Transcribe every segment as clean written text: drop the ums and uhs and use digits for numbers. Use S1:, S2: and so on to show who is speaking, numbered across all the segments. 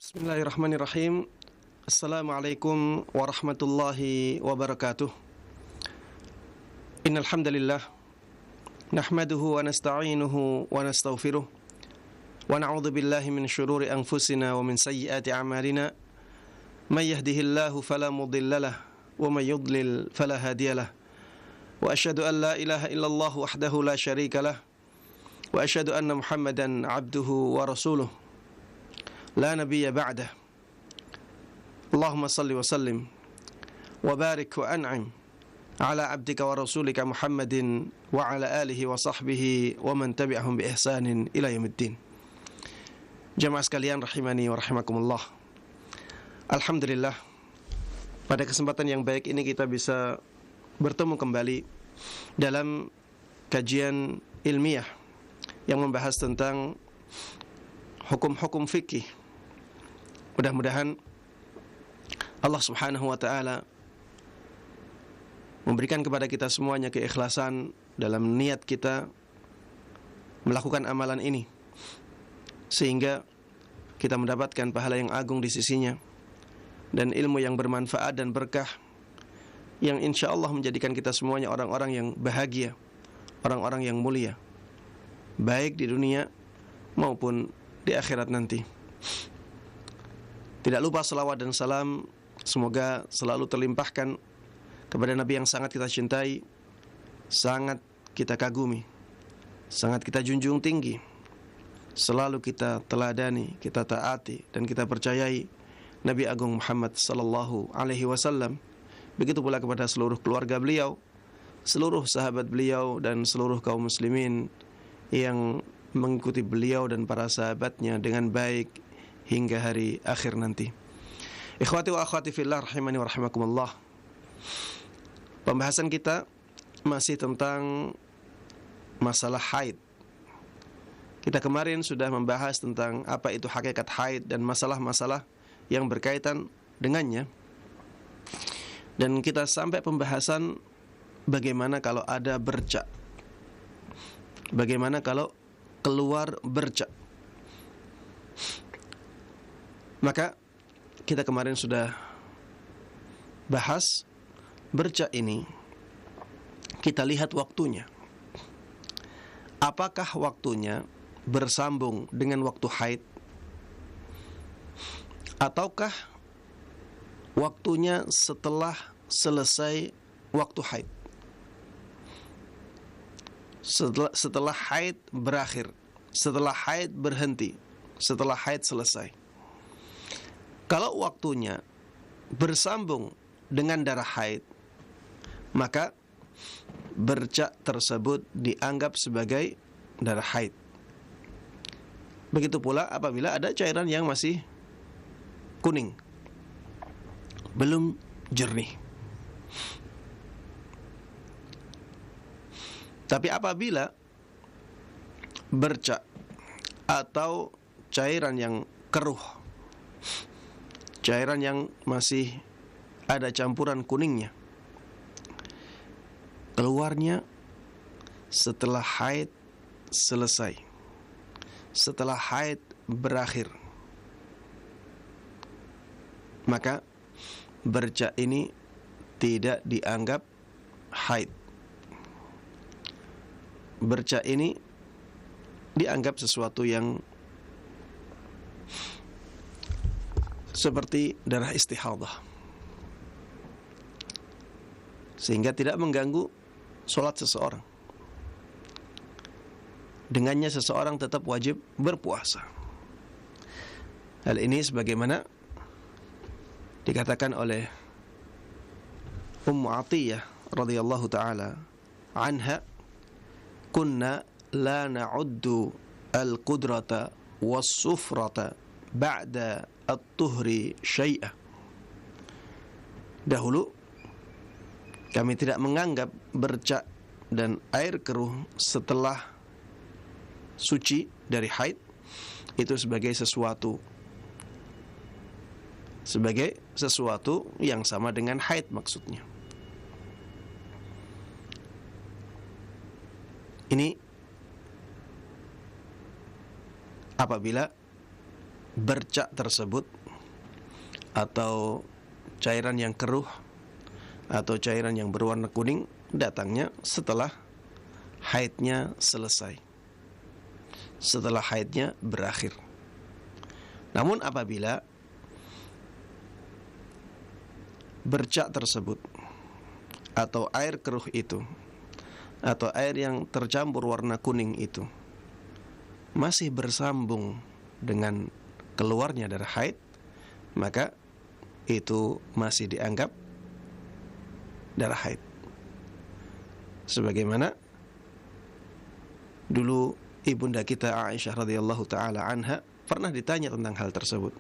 S1: Bismillahirrahmanirrahim. Assalamualaikum warahmatullahi wabarakatuh. Innal hamdalillah nahmaduhu wa nasta'inuhu wa nastaghfiruh wa na'udzu billahi min shururi anfusina wa min sayyiati a'malina. May yahdihillahu fala mudhillalah wa may yudlil fala hadiyalah. Wa asyhadu an la ilaha illallah wahdahu la syarikalah wa asyhadu anna Muhammadan 'abduhu wa rasuluh. La nabiyya ba'dah. Allahumma salli wa sallim wa barik wa an'im ala abdika wa rasulika Muhammadin wa ala alihi wa sahbihi wa man tabi'ahum bi ihsanin ila yaumiddin. Jamaah sekalian rahimani wa rahimakumullah. Alhamdulillah, pada kesempatan yang baik ini kita bisa bertemu kembali dalam kajian ilmiah yang membahas tentang hukum-hukum fikih. Mudah-mudahan Allah Subhanahu wa ta'ala memberikan kepada kita semuanya keikhlasan dalam niat kita melakukan amalan ini, sehingga kita mendapatkan pahala yang agung di sisinya dan ilmu yang bermanfaat dan berkah yang insya Allah menjadikan kita semuanya orang-orang yang bahagia, orang-orang yang mulia, baik di dunia maupun di akhirat nanti. Tidak lupa salawat dan salam semoga selalu terlimpahkan kepada Nabi yang sangat kita cintai, sangat kita kagumi, sangat kita junjung tinggi, selalu kita teladani, kita taati dan kita percayai, Nabi Agung Muhammad sallallahu alaihi wasallam. Begitu pula kepada seluruh keluarga beliau, seluruh sahabat beliau dan seluruh kaum muslimin yang mengikuti beliau dan para sahabatnya dengan baik hingga hari akhir nanti. Ikhwati wa akhwati fillah rahimani wa rahimakumullah. Pembahasan kita masih tentang masalah haid. Kita kemarin sudah membahas tentang apa itu hakikat haid dan masalah-masalah yang berkaitan dengannya. Dan kita sampai pembahasan bagaimana kalau ada bercak, bagaimana kalau keluar bercak. Maka kita kemarin sudah bahas bercak ini, kita lihat waktunya. Apakah waktunya bersambung dengan waktu haid, ataukah waktunya setelah selesai waktu haid, setelah haid berakhir, setelah haid berhenti, setelah haid selesai. Kalau waktunya bersambung dengan darah haid, maka bercak tersebut dianggap sebagai darah haid. Begitu pula apabila ada cairan yang masih kuning, belum jernih. Tapi apabila bercak atau cairan yang keruh, cairan yang masih ada campuran kuningnya, keluarnya setelah haid selesai, setelah haid berakhir, maka bercak ini tidak dianggap haid. Bercak ini dianggap sesuatu yang seperti darah istihadah, sehingga tidak mengganggu sholat seseorang. Dengannya seseorang tetap wajib berpuasa. Hal ini sebagaimana dikatakan oleh Ummu Atiyah radhiyallahu taala anha, kunna la na'uddu al-qudrata was-sufrata ba'da at-tuhri syai'ah. Dahulu kami tidak menganggap bercak dan air keruh setelah suci dari haid itu sebagai sesuatu yang sama dengan haid maksudnya. Ini apabila bercak tersebut atau cairan yang keruh atau cairan yang berwarna kuning datangnya setelah haidnya selesai, setelah haidnya berakhir. Namun apabila bercak tersebut atau air keruh itu atau air yang tercampur warna kuning itu masih bersambung dengan keluarnya darah haid, maka itu masih dianggap darah haid. Sebagaimana dulu ibunda kita Aisyah radhiyallahu taala anha pernah ditanya tentang hal tersebut,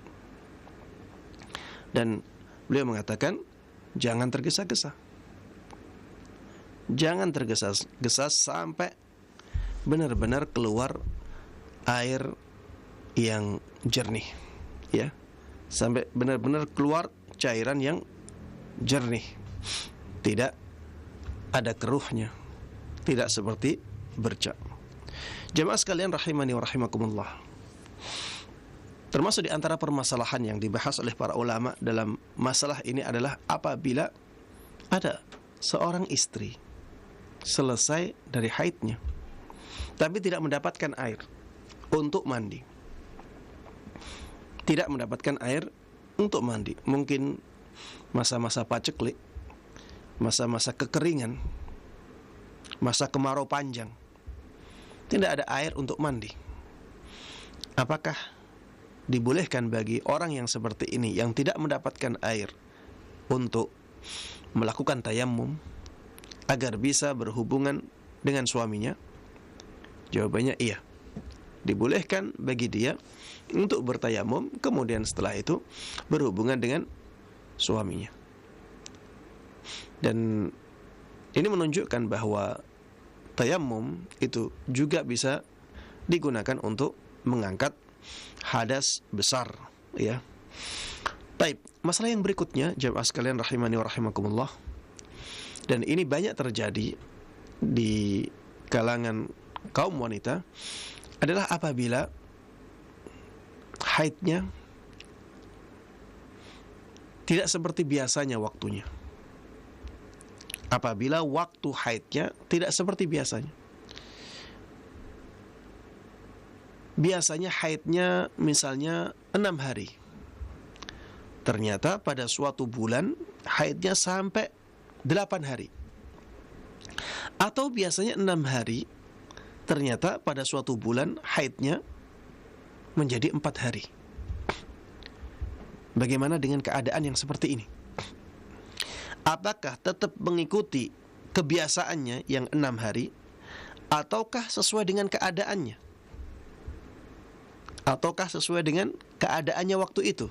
S1: dan beliau mengatakan, jangan tergesa-gesa, jangan tergesa-gesa sampai benar-benar keluar air yang jernih, ya, sampai benar-benar keluar cairan yang jernih, tidak ada keruhnya, tidak seperti bercak. Jemaah sekalian rahimani wa rahimakumullah, termasuk di antara permasalahan yang dibahas oleh para ulama dalam masalah ini adalah apabila ada seorang istri selesai dari haidnya tapi tidak mendapatkan air untuk mandi, tidak mendapatkan air untuk mandi, mungkin masa-masa paceklik, masa-masa kekeringan, masa kemarau panjang, tidak ada air untuk mandi. Apakah dibolehkan bagi orang yang seperti ini, yang tidak mendapatkan air, untuk melakukan tayammum agar bisa berhubungan dengan suaminya? Jawabannya iya. Dibolehkan bagi dia untuk bertayamum, kemudian setelah itu berhubungan dengan suaminya. Dan ini menunjukkan bahwa tayamum itu juga bisa digunakan untuk mengangkat hadas besar, ya. Baik, masalah yang berikutnya jemaah sekalian rahimani wa rahimakumullah, dan ini banyak terjadi di kalangan kaum wanita, adalah apabila haidnya tidak seperti biasanya waktunya. Apabila waktu haidnya tidak seperti biasanya. Biasanya haidnya misalnya 6 hari. Ternyata pada suatu bulan haidnya sampai 8 hari. Atau biasanya 6 hari, ternyata pada suatu bulan haidnya menjadi 4 hari. Bagaimana dengan keadaan yang seperti ini? Apakah tetap mengikuti kebiasaannya yang 6 hari, ataukah sesuai dengan keadaannya? Ataukah sesuai dengan keadaannya waktu itu?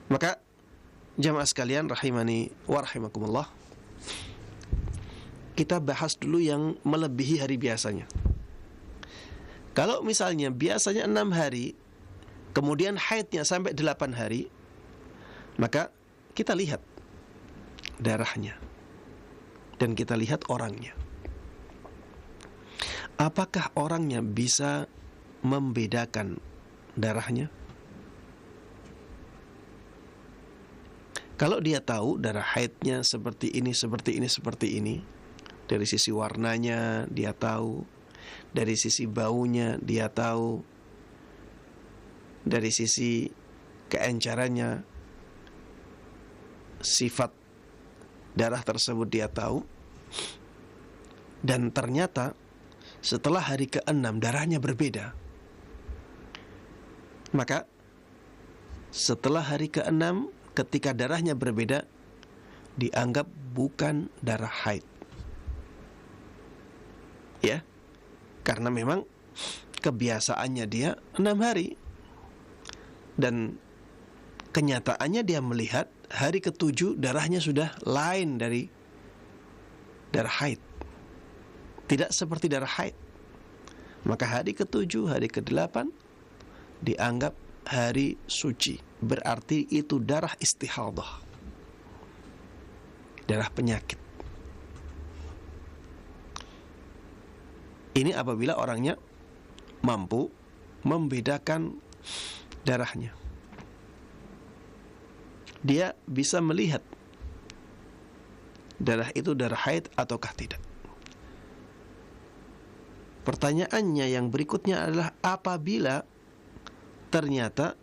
S1: Maka jamaah sekalian rahimani wa rahimakumullah, kita bahas dulu yang melebihi hari biasanya. Kalau misalnya biasanya 6 hari, kemudian haidnya sampai 8 hari, maka kita lihat darahnya dan kita lihat orangnya. Apakah orangnya bisa membedakan darahnya? Kalau dia tahu darah haidnya seperti ini, seperti ini, seperti ini, dari sisi warnanya dia tahu, dari sisi baunya dia tahu, dari sisi keencarannya, sifat darah tersebut dia tahu, dan ternyata setelah hari ke-6 darahnya berbeda, maka setelah hari ke-6 ketika darahnya berbeda, dianggap bukan darah haid, ya, karena memang kebiasaannya dia 6 hari, dan kenyataannya dia melihat hari ke-7 darahnya sudah lain dari darah haid, tidak seperti darah haid. Maka hari ke-7, hari ke-8 dianggap hari suci, berarti itu darah istihadah, darah penyakit. Ini apabila orangnya mampu membedakan darahnya. Dia bisa melihat darah itu darah haid ataukah tidak. Pertanyaannya yang berikutnya adalah apabila ternyata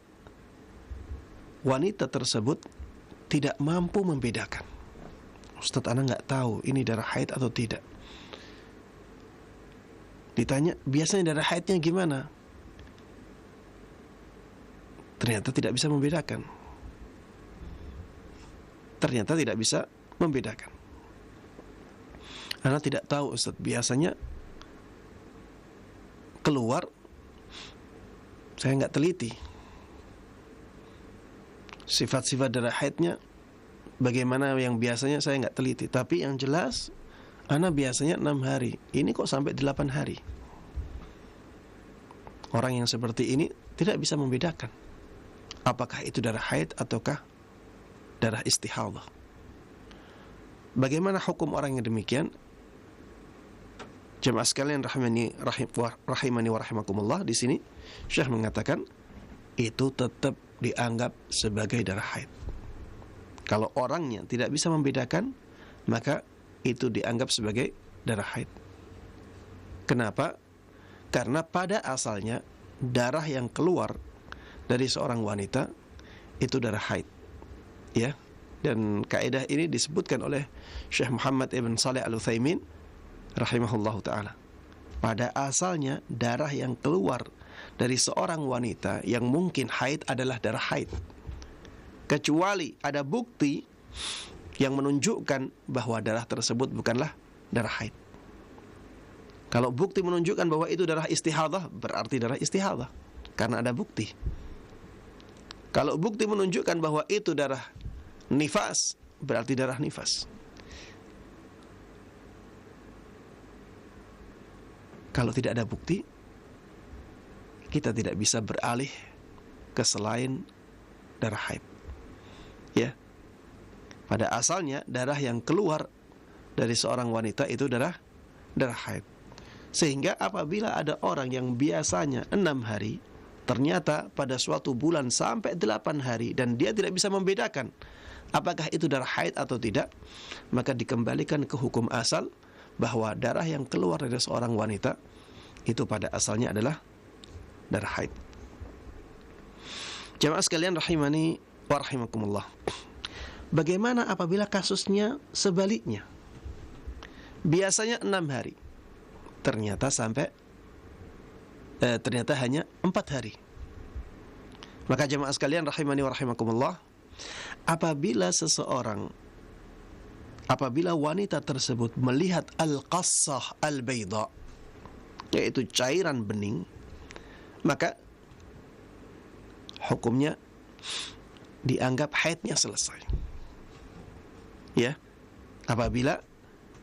S1: wanita tersebut tidak mampu membedakan. Ustaz, ana nggak tahu ini darah haid atau tidak. Ditanya, biasanya darah haidnya gimana? Ternyata tidak bisa membedakan. Ternyata tidak bisa membedakan. Ana tidak tahu Ustaz, biasanya keluar, saya nggak teliti sifat-sifat darah haidnya bagaimana yang biasanya, saya nggak teliti. Tapi yang jelas ana biasanya 6 hari, ini kok sampai 8 hari. Orang yang seperti ini tidak bisa membedakan apakah itu darah haid ataukah darah istihadah. Bagaimana hukum orang yang demikian? Jemaah sekalian rahimani wa rahimakumullah, di sini Syekh mengatakan itu tetap dianggap sebagai darah haid. Kalau orangnya tidak bisa membedakan, maka itu dianggap sebagai darah haid. Kenapa? Karena pada asalnya darah yang keluar dari seorang wanita itu darah haid. Ya. Dan kaidah ini disebutkan oleh Syekh Muhammad ibn Shalih Al-Utsaimin rahimahullahu ta'ala. Pada asalnya darah yang keluar dari seorang wanita yang mungkin haid adalah darah haid, kecuali ada bukti yang menunjukkan bahwa darah tersebut bukanlah darah haid. Kalau bukti menunjukkan bahwa itu darah istihadah, berarti darah istihadah, karena ada bukti. Kalau bukti menunjukkan bahwa itu darah nifas, berarti darah nifas. Kalau tidak ada bukti, kita tidak bisa beralih ke selain darah haid. Ya. Pada asalnya darah yang keluar dari seorang wanita itu darah haid. Sehingga apabila ada orang yang biasanya 6 hari, ternyata pada suatu bulan sampai 8 hari dan dia tidak bisa membedakan apakah itu darah haid atau tidak, maka dikembalikan ke hukum asal bahwa darah yang keluar dari seorang wanita itu pada asalnya adalah darah haid. Jamaah sekalian rahimani wa rahimakumullah. Bagaimana apabila kasusnya sebaliknya? Biasanya 6 hari, ternyata hanya 4 hari. Maka jamaah sekalian rahimani wa rahimakumullah, apabila wanita tersebut melihat al-qassah al-bayda, yaitu cairan bening, maka hukumnya dianggap haidnya selesai. Ya, apabila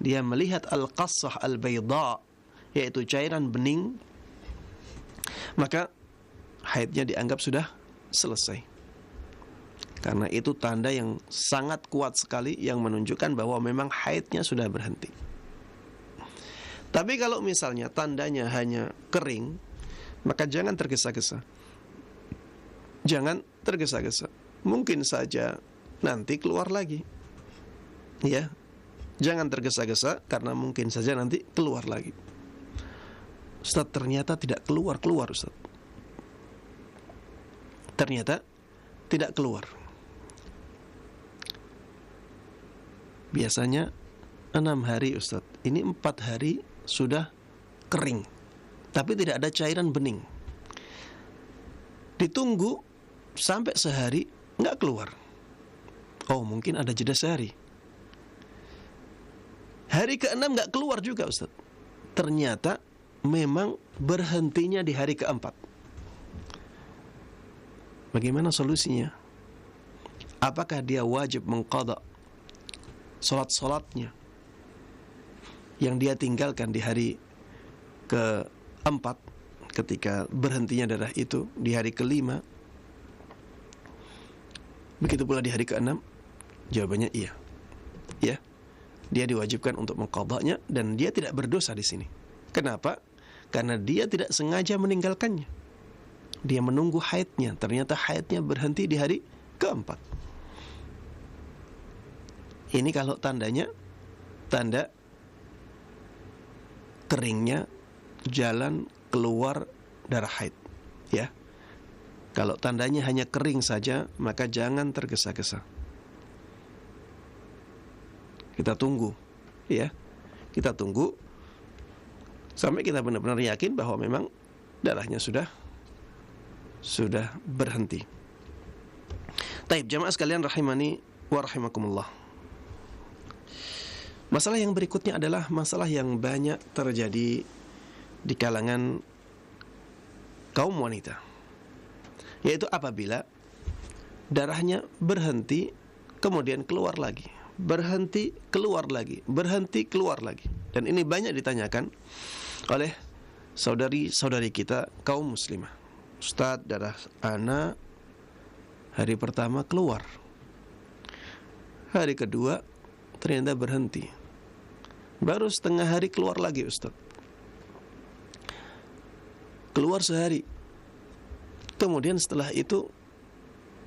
S1: dia melihat al-qassah al-bayda, yaitu cairan bening, maka haidnya dianggap sudah selesai. Karena itu tanda yang sangat kuat sekali yang menunjukkan bahwa memang haidnya sudah berhenti. Tapi kalau misalnya tandanya hanya kering, maka jangan tergesa-gesa. Jangan tergesa-gesa. Mungkin saja nanti keluar lagi. Ya. Jangan tergesa-gesa karena mungkin saja nanti keluar lagi. Ustaz, ternyata tidak keluar Ustaz. Ternyata tidak keluar. Biasanya 6 hari Ustaz. Ini 4 hari sudah kering, tapi tidak ada cairan bening. Ditunggu sampai sehari nggak keluar. Oh, mungkin ada jeda sehari. Hari ke-6 nggak keluar juga Ustaz. Ternyata memang berhentinya di hari ke-4. Bagaimana solusinya? Apakah dia wajib mengqadha salat-salatnya yang dia tinggalkan di hari ke-4 ketika berhentinya darah itu, di hari ke-5, begitu pula di hari ke-6? Jawabannya iya. Ya, dia diwajibkan untuk mengqadhanya dan dia tidak berdosa di sini. Kenapa? Karena dia tidak sengaja meninggalkannya. Dia menunggu haidnya, ternyata haidnya berhenti di hari keempat. Ini kalau tandanya tanda keringnya jalan keluar darah haid, ya. Kalau tandanya hanya kering saja, maka jangan tergesa-gesa. Kita tunggu, ya. Kita tunggu sampai kita benar-benar yakin bahwa memang darahnya sudah berhenti. Taib, jamaah sekalian rahimani wa rahimakumullah. Masalah yang berikutnya adalah masalah yang banyak terjadi di kalangan kaum wanita, yaitu apabila darahnya berhenti kemudian keluar lagi, berhenti keluar lagi, berhenti keluar lagi. Dan ini banyak ditanyakan oleh saudari-saudari kita kaum muslimah. Ustaz, darah ana hari pertama keluar, hari kedua ternyata berhenti, baru setengah hari keluar lagi Ustaz. Keluar sehari, kemudian setelah itu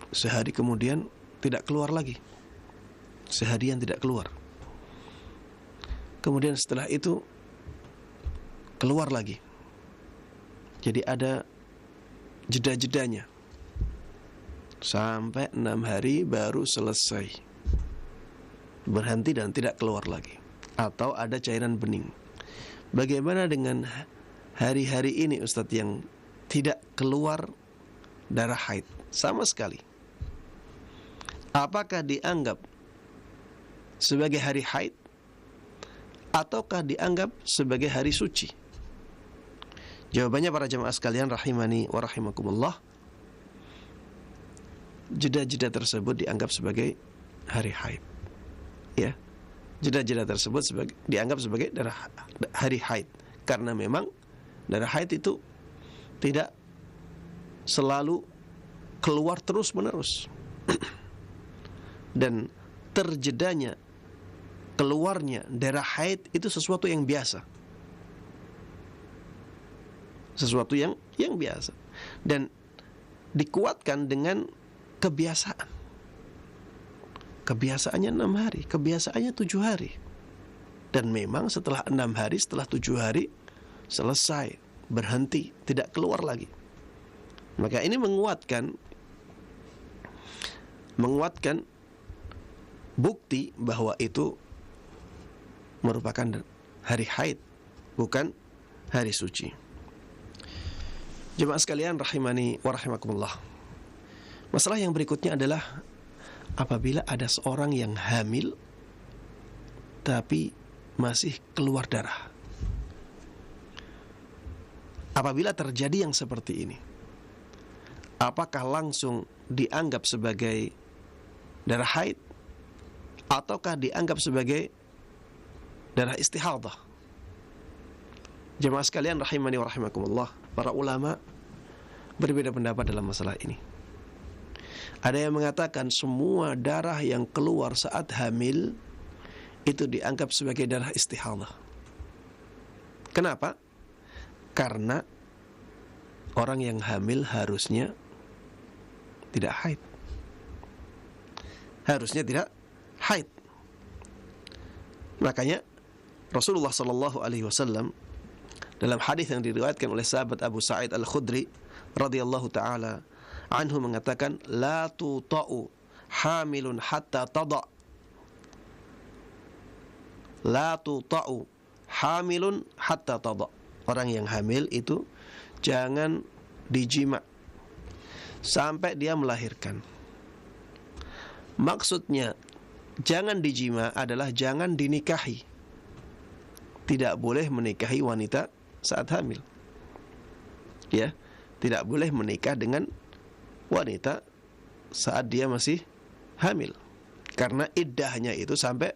S1: sehari kemudian tidak keluar lagi, seharian tidak keluar, kemudian setelah itu keluar lagi. Jadi ada jeda-jedanya sampai 6 hari baru selesai, berhenti dan tidak keluar lagi, atau ada cairan bening. Bagaimana dengan hari-hari ini Ustadz yang tidak keluar darah haid sama sekali? Apakah dianggap sebagai hari haid ataukah dianggap sebagai hari suci? Jawabannya para jemaah sekalian rahimani wa rahimakumullah, jeda-jeda tersebut dianggap sebagai hari haid, ya. Jeda-jeda tersebut dianggap sebagai hari haid, karena memang darah haid itu tidak selalu keluar terus-menerus. Dan terjedanya keluarnya darah haid itu sesuatu yang biasa, sesuatu yang biasa, dan dikuatkan dengan kebiasaan. Kebiasaannya 6 hari, kebiasaannya 7 hari, dan memang setelah 6 hari, setelah 7 hari selesai, berhenti, tidak keluar lagi. Maka ini menguatkan bukti bahwa itu merupakan hari haid, bukan hari suci. Jemaah sekalian rahimani wa rahimakumullah. Masalah yang berikutnya adalah apabila ada seorang yang hamil tapi masih keluar darah. Apabila terjadi yang seperti ini, apakah langsung dianggap sebagai darah haid ataukah dianggap sebagai darah istihadah? Jemaah sekalian rahimani wa rahimakumullah, para ulama berbeda pendapat dalam masalah ini. Ada yang mengatakan semua darah yang keluar saat hamil itu dianggap sebagai darah istihadah. Kenapa? Karena orang yang hamil harusnya tidak haid. Harusnya tidak haid. Makanya Rasulullah sallallahu alaihi wasallam dalam hadis yang diriwayatkan oleh sahabat Abu Sa'id Al-Khudri radhiyallahu taala anhu mengatakan, la tuta'u hamilun hatta tada'. La tuta'u hamilun hatta tada'. Orang yang hamil itu jangan dijima sampai dia melahirkan. Maksudnya jangan dijima adalah jangan dinikahi. Tidak boleh menikahi wanita saat hamil, ya. Tidak boleh menikah dengan wanita saat dia masih hamil, karena iddahnya itu sampai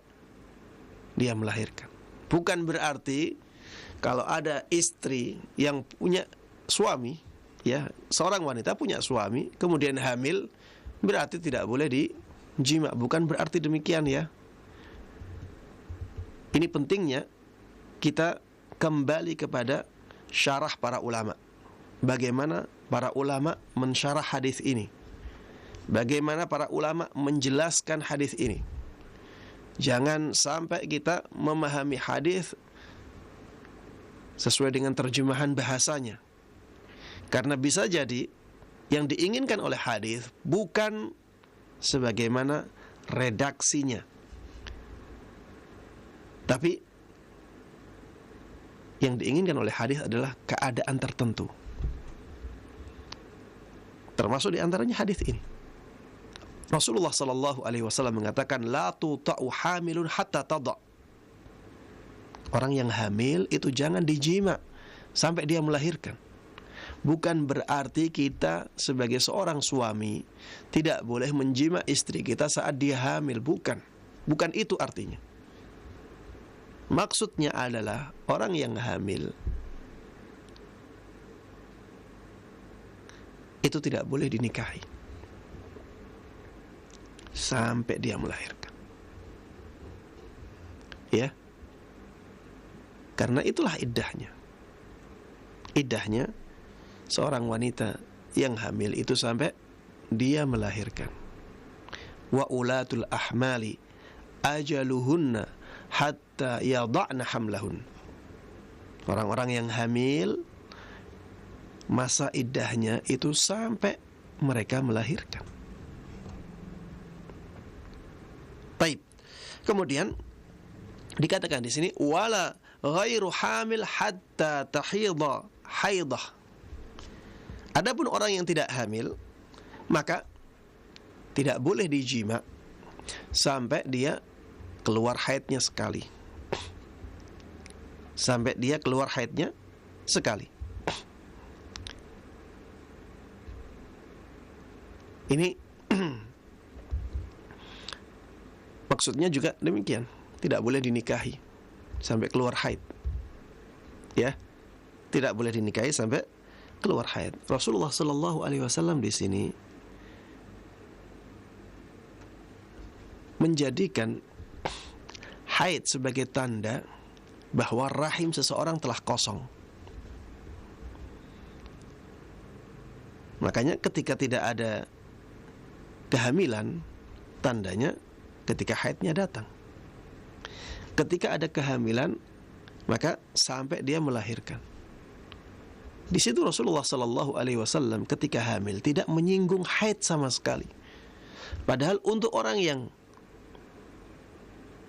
S1: dia melahirkan. Bukan berarti kalau ada istri yang punya suami, ya, seorang wanita punya suami kemudian hamil, berarti tidak boleh dijima. Bukan berarti demikian, ya. Ini pentingnya kita kembali kepada syarah para ulama, bagaimana para ulama mensyarah hadis ini, bagaimana para ulama menjelaskan hadis ini. Jangan sampai kita memahami hadis sesuai dengan terjemahan bahasanya. Karena bisa jadi yang diinginkan oleh hadis bukan sebagaimana redaksinya, tapi yang diinginkan oleh hadis adalah keadaan tertentu. Termasuk di antaranya hadis ini. Rasulullah sallallahu alaihi wasallam mengatakan, la tuta'u hamilun hatta tada'. Orang yang hamil itu jangan dijima sampai dia melahirkan. Bukan berarti kita sebagai seorang suami tidak boleh menjima istri kita saat dia hamil, bukan. Bukan itu artinya. Maksudnya adalah orang yang hamil itu tidak boleh dinikahi sampai dia melahirkan. Ya. Karena itulah iddahnya. Iddahnya seorang wanita yang hamil itu sampai dia melahirkan. Wa ulatul ahmali ajaluhunna hatta yada'na hamlahun. Orang-orang yang hamil masa iddahnya itu sampai mereka melahirkan. Baik. Kemudian dikatakan di sini wala ghairu hamil hatta tahidha haidah. Adapun orang yang tidak hamil maka tidak boleh dijima sampai dia keluar haidnya sekali. Sampai dia keluar haidnya sekali. Ini maksudnya juga demikian, tidak boleh dinikahi sampai keluar haid. Ya, tidak boleh dinikahi sampai keluar haid. Rasulullah sallallahu alaihi wasallam di sini menjadikan haid sebagai tanda bahwa rahim seseorang telah kosong. Makanya ketika tidak ada kehamilan, tandanya ketika haidnya datang. Ketika ada kehamilan, maka sampai dia melahirkan. Di situ Rasulullah sallallahu alaihi wasallam ketika hamil tidak menyinggung haid sama sekali. Padahal untuk orang yang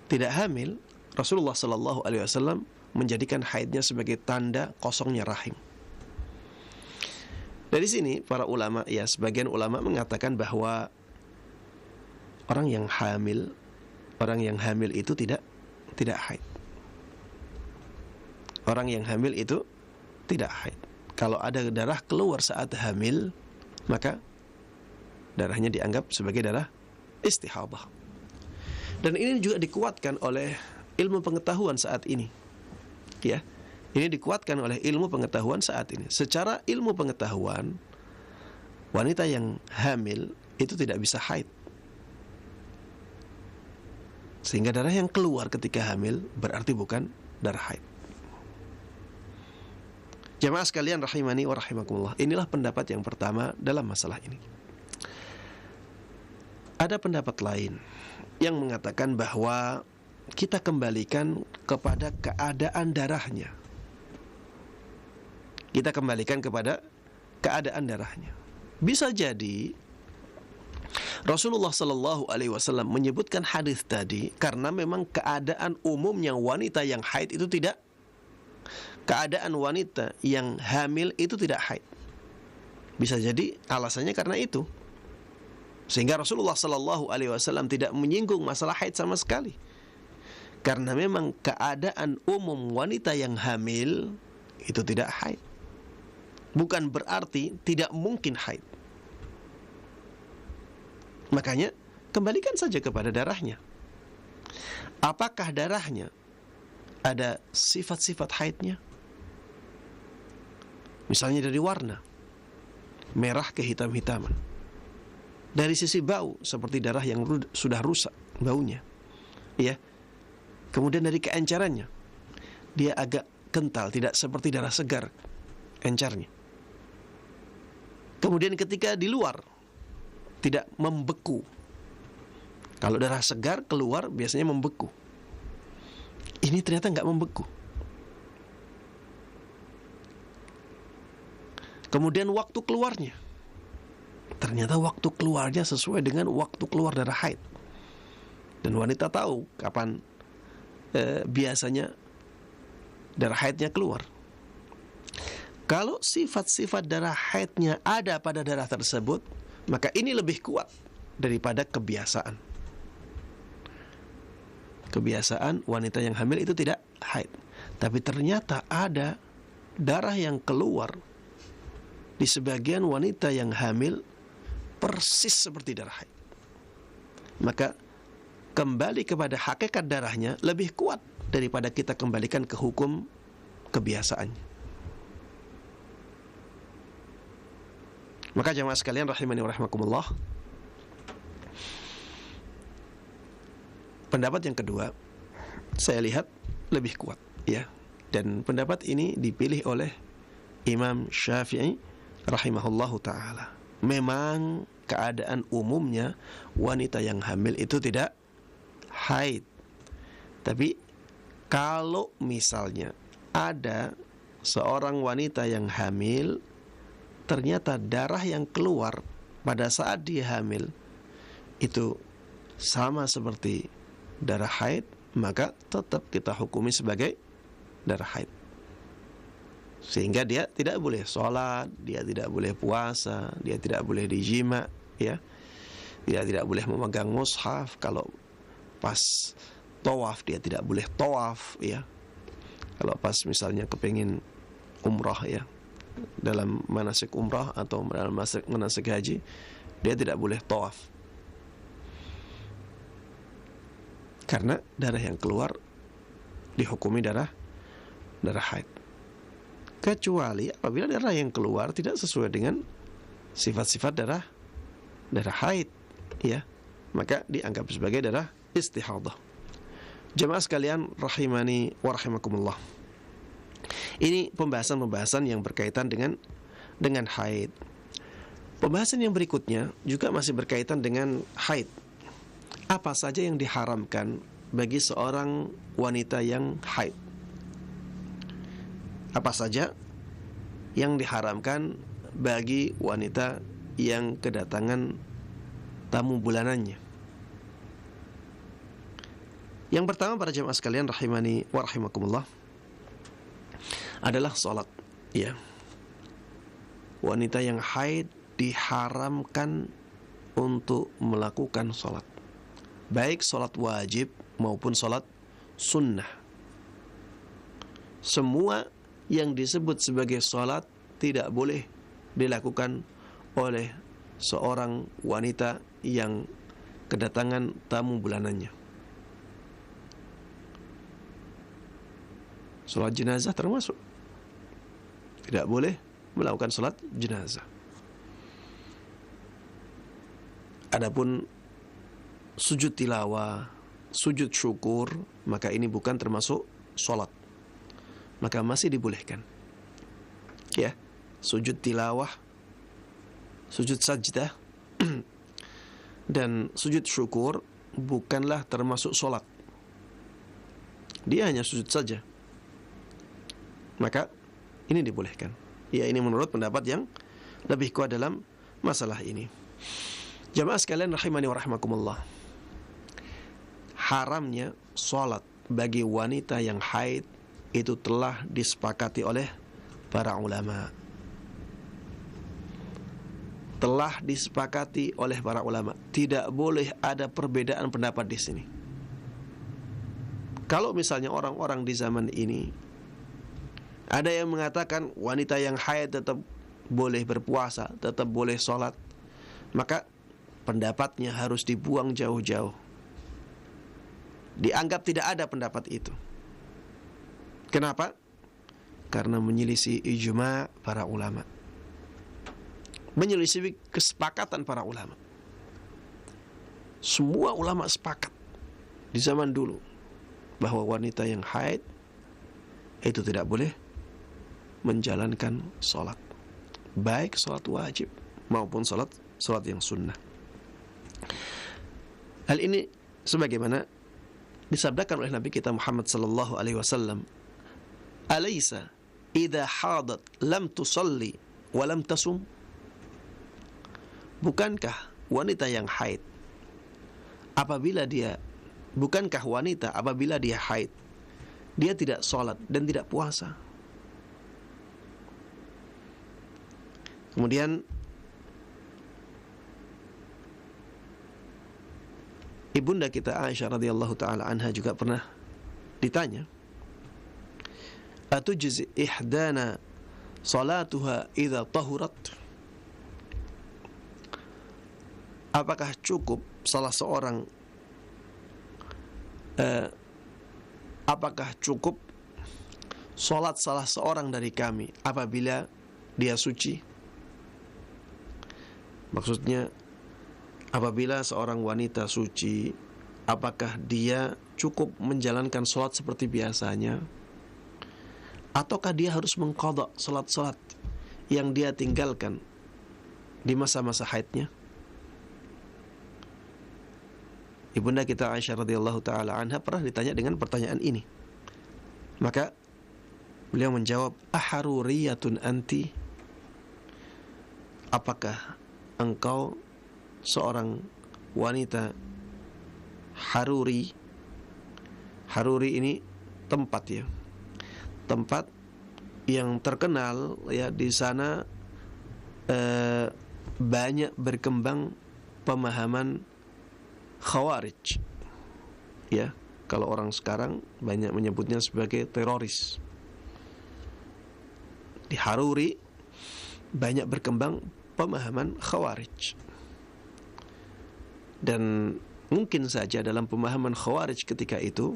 S1: tidak hamil, Rasulullah sallallahu alaihi wasallam menjadikan haidnya sebagai tanda kosongnya rahim. Dari sini para ulama, ya sebagian ulama mengatakan bahwa orang yang hamil itu tidak haid. Orang yang hamil itu tidak haid. Kalau ada darah keluar saat hamil, maka darahnya dianggap sebagai darah istihadah. Dan ini juga dikuatkan oleh ilmu pengetahuan saat ini. Ya. Ini dikuatkan oleh ilmu pengetahuan saat ini. Secara ilmu pengetahuan, wanita yang hamil itu tidak bisa haid. Sehingga darah yang keluar ketika hamil berarti bukan darah haid. Jamaah sekalian rahimani wa rahimakumullah. Inilah pendapat yang pertama dalam masalah ini. Ada pendapat lain yang mengatakan bahwa kita kembalikan kepada keadaan darahnya. Kita kembalikan kepada keadaan darahnya. Bisa jadi Rasulullah sallallahu alaihi wasallam menyebutkan hadis tadi karena memang keadaan umumnya wanita yang haid itu tidak, keadaan wanita yang hamil itu tidak haid. Bisa jadi alasannya karena itu. Sehingga Rasulullah sallallahu alaihi wasallam tidak menyinggung masalah haid sama sekali. Karena memang keadaan umum wanita yang hamil itu tidak haid. Bukan berarti tidak mungkin haid. Makanya kembalikan saja kepada darahnya. Apakah darahnya ada sifat-sifat haidnya? Misalnya dari warna, merah kehitam-hitaman. Dari sisi bau, seperti darah yang sudah rusak baunya. Ya. Kemudian dari keencarannya, dia agak kental, tidak seperti darah segar encarnya. Kemudian ketika di luar tidak membeku. Kalau darah segar keluar biasanya membeku. Ini ternyata nggak membeku. Kemudian waktu keluarnya, ternyata waktu keluarnya sesuai dengan waktu keluar darah haid. Dan wanita tahu kapan biasanya darah haidnya keluar. Kalau sifat-sifat darah haidnya ada pada darah tersebut, maka ini lebih kuat daripada kebiasaan. Kebiasaan wanita yang hamil itu tidak haid, tapi ternyata ada darah yang keluar di sebagian wanita yang hamil persis seperti darah haid. Maka kembali kepada hakikat darahnya lebih kuat daripada kita kembalikan ke hukum kebiasaannya. Maka jamaah sekalian rahimani wa rahimakumullah, pendapat yang kedua saya lihat lebih kuat, ya. Dan pendapat ini dipilih oleh Imam Syafi'i rahimahullahu taala. Memang keadaan umumnya wanita yang hamil itu tidak haid. Tapi kalau misalnya ada seorang wanita yang hamil, ternyata darah yang keluar pada saat dia hamil itu sama seperti darah haid, maka tetap kita hukumi sebagai darah haid. Sehingga dia tidak boleh sholat, dia tidak boleh puasa, dia tidak boleh dijima, ya. Dia tidak boleh memegang mushaf. Kalau pas tawaf dia tidak boleh tawaf, ya. Kalau pas misalnya kepingin umrah, ya, dalam manasik umrah atau dalam manasik haji, dia tidak boleh tawaf. Karena darah yang keluar dihukumi darah haid. Kecuali apabila darah yang keluar tidak sesuai dengan sifat-sifat darah haid, ya, maka dianggap sebagai darah istihadah. Jemaah sekalian rahimani wa rahimakumullah. Ini pembahasan yang berkaitan dengan haid. Pembahasan yang berikutnya juga masih berkaitan dengan haid. Apa saja yang diharamkan bagi seorang wanita yang haid? Apa saja yang diharamkan bagi wanita yang kedatangan tamu bulanannya? Yang pertama, para jemaah sekalian rahimani wa rahimakumullah, adalah salat, ya. Wanita yang haid diharamkan untuk melakukan salat, baik salat wajib maupun salat sunnah. Semua yang disebut sebagai salat tidak boleh dilakukan oleh seorang wanita yang kedatangan tamu bulanannya. Salat jenazah termasuk. Tidak boleh melakukan salat jenazah. Adapun sujud tilawah, sujud syukur, maka ini bukan termasuk salat. Maka masih dibolehkan. Ya, sujud tilawah, sujud sajdah dan sujud syukur bukanlah termasuk salat. Dia hanya sujud saja. Maka ini dibolehkan. Ya, ini menurut pendapat yang lebih kuat dalam masalah ini. Jamaah sekalian rahimani wa rahimakumullah, haramnya salat bagi wanita yang haid itu telah disepakati oleh para ulama. Telah disepakati oleh para ulama. Tidak boleh ada perbedaan pendapat di sini. Kalau misalnya orang-orang di zaman ini ada yang mengatakan wanita yang haid tetap boleh berpuasa, tetap boleh sholat, maka pendapatnya harus dibuang jauh-jauh. Dianggap tidak ada pendapat itu. Kenapa? Karena menyelisih ijma' para ulama, menyelisih kesepakatan para ulama. Semua ulama sepakat di zaman dulu bahwa wanita yang haid itu tidak boleh menjalankan sholat, baik sholat wajib maupun salat yang sunnah. Hal ini sebagaimana disabdakan oleh Nabi kita Muhammad sallallahu alaihi wasallam, "Alaysa idza hadat lam tusalli wa lam tasum?" Bukankah wanita yang haid bukankah wanita apabila dia haid dia tidak salat dan tidak puasa? Kemudian ibunda kita Aisyah radhiyallahu taala anha juga pernah ditanya, "Atujzi ihdana salatuha idza tahurat?" Apakah cukup salat salah seorang dari kami apabila dia suci? Maksudnya, apabila seorang wanita suci, apakah dia cukup menjalankan salat seperti biasanya, ataukah dia harus mengqadha salat-salat yang dia tinggalkan di masa-masa haidnya? Ibunda kita Aisyah radhiyallahu taala anha pernah ditanya dengan pertanyaan ini. Maka beliau menjawab, "Aharuriyatun anti?" Apakah engkau seorang wanita Haruri? Haruri ini tempat ya. Tempat yang terkenal ya, di sana banyak berkembang pemahaman Khawarij. Ya, kalau orang sekarang banyak menyebutnya sebagai teroris. Di Haruri banyak berkembang pemahaman Khawarij. Dan mungkin saja dalam pemahaman Khawarij ketika itu,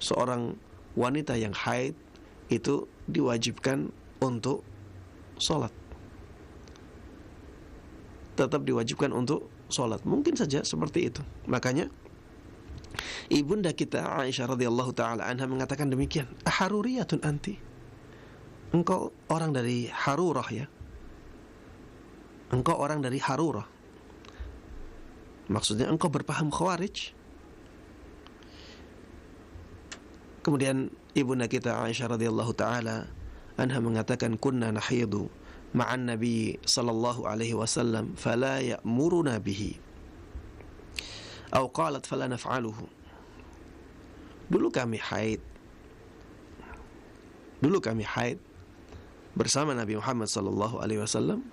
S1: seorang wanita yang haid itu diwajibkan untuk sholat, tetap diwajibkan untuk sholat. Mungkin saja seperti itu. Makanya ibunda kita Aisyah radhiyallahu taala anha mengatakan demikian, "Aharuriyatun anti?" Engkau orang dari Harurah ya. Engkau orang dari Harurah. Maksudnya engkau berpaham Khawarij. Kemudian ibunda kita Aisyah radhiyallahu taala anha mengatakan, "Kunna nahidu ma'an Nabi sallallahu alaihi wasallam fala ya'muruna bihi." Atau qalat fala naf'aluhu. Dulu kami haid bersama Nabi Muhammad sallallahu alaihi wasallam,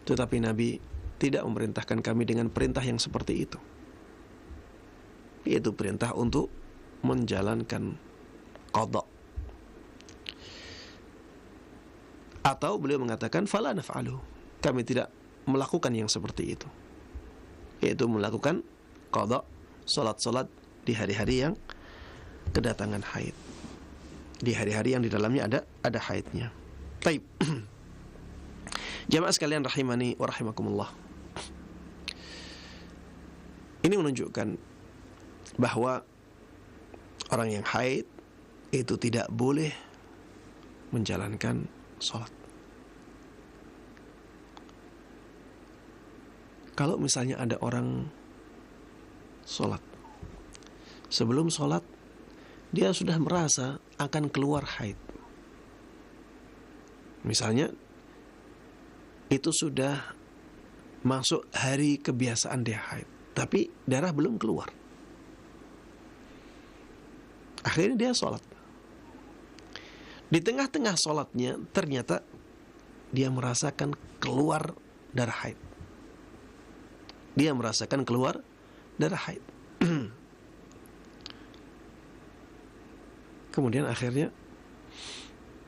S1: tetapi Nabi tidak memerintahkan kami dengan perintah yang seperti itu, yaitu perintah untuk menjalankan qadha. Atau beliau mengatakan fala naf'alu, kami tidak melakukan yang seperti itu, yaitu melakukan qadha salat-salat di hari-hari yang kedatangan haid, di hari-hari yang di dalamnya ada haidnya. Baik. Jamaah sekalian rahimani wa rahimakumullah. Ini menunjukkan bahwa orang yang haid itu tidak boleh menjalankan sholat. Kalau misalnya ada orang sholat, sebelum sholat dia sudah merasa akan keluar haid, misalnya itu sudah masuk hari kebiasaan dia haid, tapi darah belum keluar, akhirnya dia sholat. Di tengah-tengah sholatnya ternyata dia merasakan keluar darah haid. Dia merasakan keluar darah haid. Kemudian akhirnya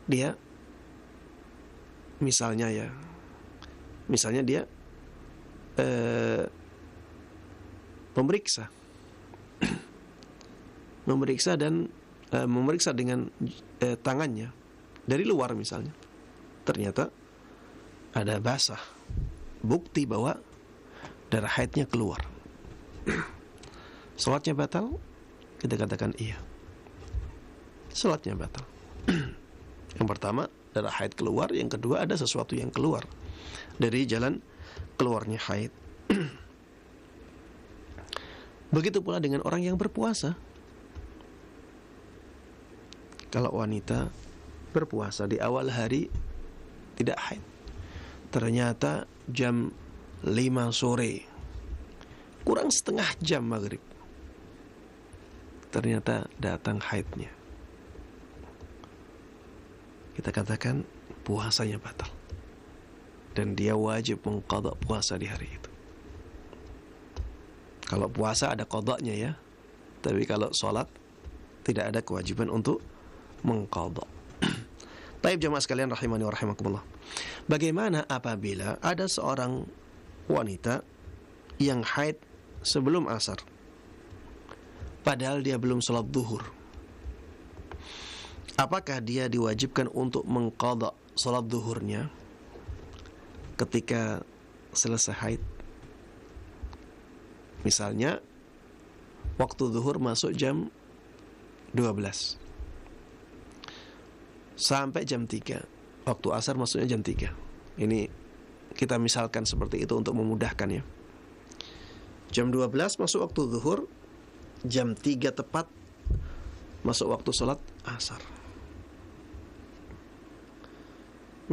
S1: dia misalnya dia memeriksa dan memeriksa dengan tangannya dari luar misalnya, ternyata ada basah, bukti bahwa darah haidnya keluar. Salatnya batal? Kita katakan iya, salatnya batal. Yang pertama, darah haid keluar. Yang kedua, ada sesuatu yang keluar dari jalan keluarnya haid. Begitu pula dengan orang yang berpuasa. Kalau wanita berpuasa di awal hari tidak haid, ternyata jam 5 sore, kurang setengah jam maghrib, ternyata datang haidnya. Kita katakan puasanya batal, dan dia wajib mengqadha puasa di hari itu. Kalau puasa ada qadanya ya, tapi kalau sholat tidak ada kewajiban untuk mengqadha. Baik jemaah sekalian rahimani wa rahimakumullah. Bagaimana apabila ada seorang wanita yang haid sebelum asar, padahal dia belum sholat zuhur? Apakah dia diwajibkan untuk mengqadha sholat zuhurnya ketika selesai haid? Misalnya waktu zuhur masuk jam 12 sampai jam 3, waktu asar masuknya jam 3. Ini kita misalkan seperti itu untuk memudahkan ya. Jam 12 masuk waktu zuhur, jam 3 tepat masuk waktu sholat asar.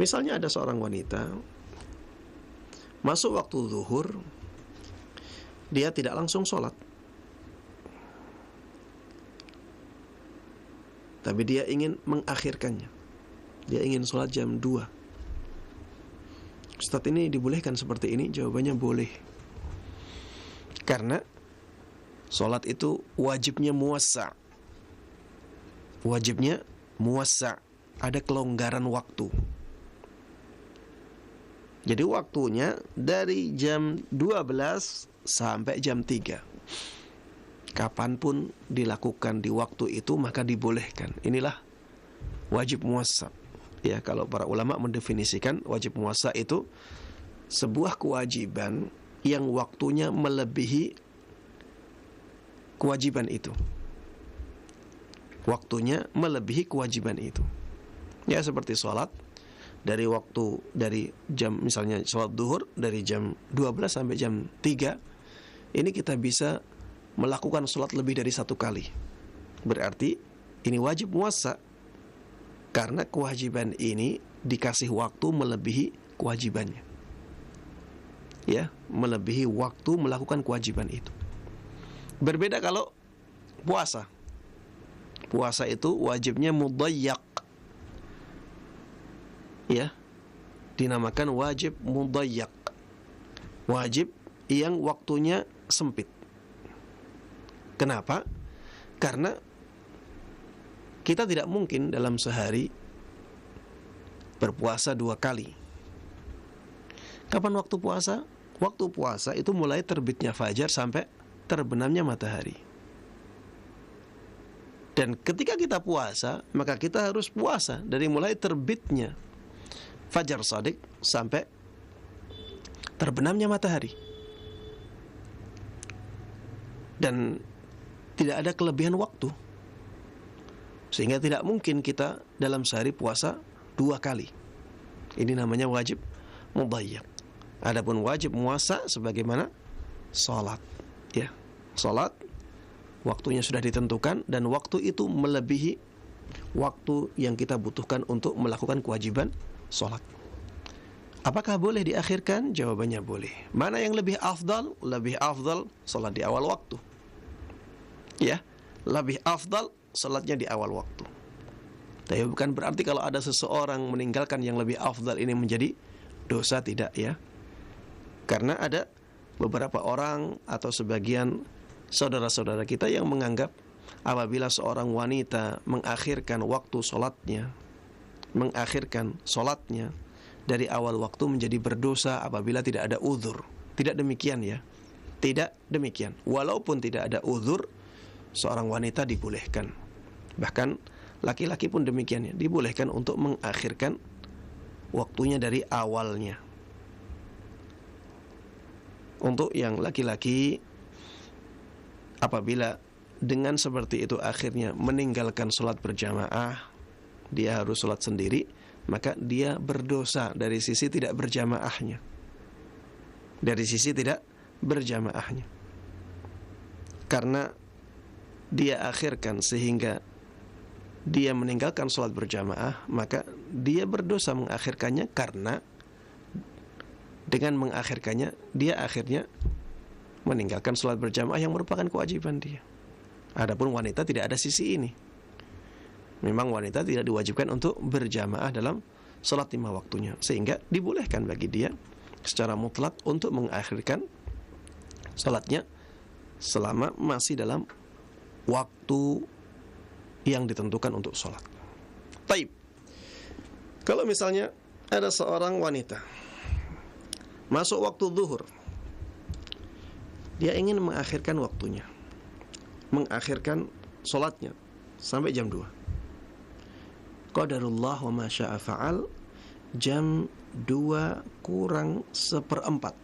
S1: Misalnya ada seorang wanita masuk waktu zuhur, dia tidak langsung sholat, tapi dia ingin mengakhirkannya. Dia ingin sholat jam 2. Ustaz, ini dibolehkan seperti ini? Jawabannya boleh. Karena sholat itu wajibnya muwassa'. Wajibnya muwassa'. Ada kelonggaran waktu. Jadi waktunya dari jam 12 sampai jam 3. Kapanpun dilakukan di waktu itu maka dibolehkan. Inilah wajib muwassa'. Ya, kalau para ulama mendefinisikan wajib muwassa' itu sebuah kewajiban yang waktunya melebihi kewajiban itu. Waktunya melebihi kewajiban itu. Ya, seperti sholat dari jam, misalnya sholat duhur dari jam 12 sampai jam 3, ini kita bisa melakukan sholat lebih dari 1 kali. Berarti ini wajib muwassa', karena kewajiban ini dikasih waktu melebihi kewajibannya. Ya, melebihi waktu melakukan kewajiban itu. Berbeda kalau puasa. Puasa itu wajibnya mudayyak. Ya, dinamakan wajib mudayyak. Wajib yang waktunya sempit. Kenapa? Karena kita tidak mungkin dalam sehari berpuasa 2 kali. Kapan waktu puasa? Waktu puasa itu mulai terbitnya fajar sampai terbenamnya matahari. Dan ketika kita puasa, maka kita harus puasa dari mulai terbitnya fajar shadiq sampai terbenamnya matahari. Dan tidak ada kelebihan waktu, sehingga tidak mungkin kita dalam sehari puasa 2 kali. Ini namanya wajib mudayyak. Adapun wajib muwassa' sebagaimana salat, ya. Salat waktunya sudah ditentukan dan waktu itu melebihi waktu yang kita butuhkan untuk melakukan kewajiban salat. Apakah boleh diakhirkan? Jawabannya boleh. Mana yang lebih afdal? Lebih afdal salat di awal waktu. Ya, lebih afdal salatnya di awal waktu. Tapi bukan berarti kalau ada seseorang meninggalkan yang lebih afdal ini menjadi dosa, tidak ya. Karena ada beberapa orang atau sebagian saudara-saudara kita yang menganggap apabila seorang wanita mengakhirkan waktu sholatnya, mengakhirkan sholatnya dari awal waktu menjadi berdosa apabila tidak ada uzur. Tidak demikian ya. Tidak demikian. Walaupun tidak ada uzur, seorang wanita dibolehkan. Bahkan laki-laki pun demikian ya, dibolehkan untuk mengakhirkan waktunya dari awalnya. Untuk yang laki-laki, apabila dengan seperti itu akhirnya meninggalkan sholat berjamaah, dia harus sholat sendiri, maka dia berdosa dari sisi tidak berjamaahnya. dari sisi tidak berjamaahnya. Karena dia akhirkan sehingga dia meninggalkan sholat berjamaah, maka dia berdosa mengakhirkannya, karena dengan mengakhirkannya dia akhirnya meninggalkan sholat berjamaah yang merupakan kewajiban dia. Adapun wanita tidak ada sisi ini. Memang wanita tidak diwajibkan untuk berjamaah dalam sholat 5 waktunya, sehingga dibolehkan bagi dia secara mutlak untuk mengakhirkan sholatnya selama masih dalam waktu yang ditentukan untuk sholat. Taib. Kalau misalnya ada seorang wanita masuk waktu zuhur, dia ingin mengakhirkan waktunya, mengakhirkan sholatnya sampai jam 2. Qadarullah wa ma syaa fa'al, jam 2 kurang 1/4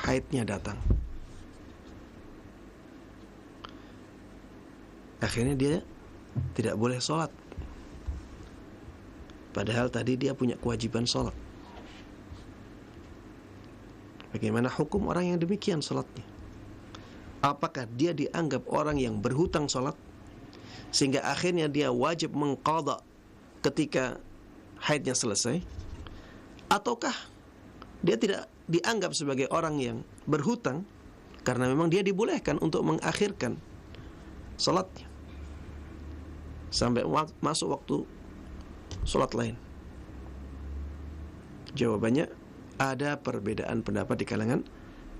S1: haidnya datang. Akhirnya dia tidak boleh sholat, padahal tadi dia punya kewajiban sholat. Bagaimana hukum orang yang demikian sholatnya? Apakah dia dianggap orang yang berhutang sholat, sehingga akhirnya dia wajib mengqadha ketika haidnya selesai? Ataukah dia tidak dianggap sebagai orang yang berhutang, karena memang dia dibolehkan untuk mengakhirkan sholatnya sampai masuk waktu sholat lain? Jawabannya, ada perbedaan pendapat di kalangan